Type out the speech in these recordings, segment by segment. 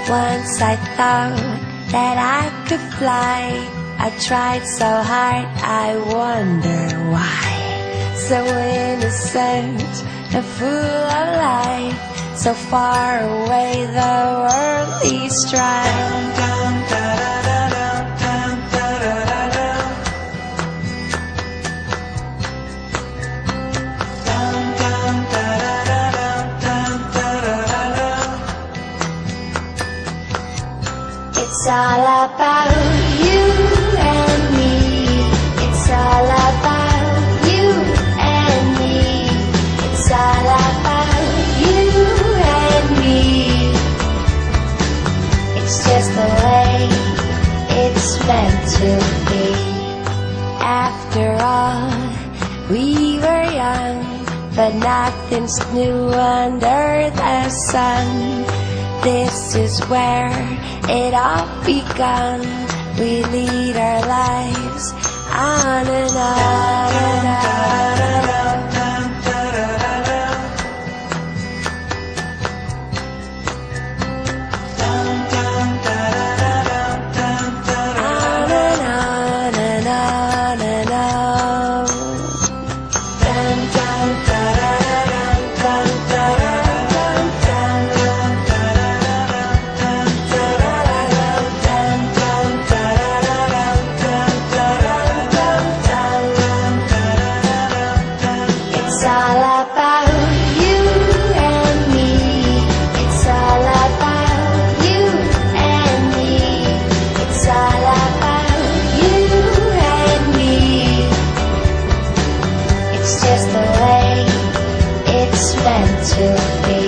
Once I thought that I could fly. I tried so hard, I wonder why. So innocent and full of life, so far away the worldly strife. It's all about you and me. It's all about you and me. It's all about you and me. It's just the way it's meant to be. After all, we were young, but nothing's new under the sun. This is where it all begun. We lead our lives on and on and on and on. On and on and on and on. Dun, dun, dun, dun, dun, dun, dun, It's all about you and me. It's all about you and me. It's all about you and me. It's just the way it's meant to be.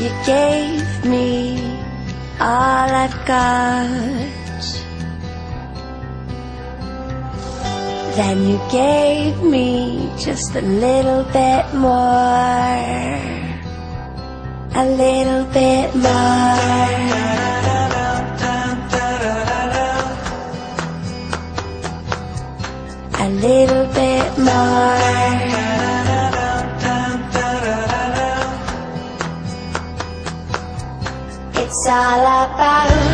You gave me all I've got. Then you gave me just a little bit more. A little bit more. A little bit more. It's all about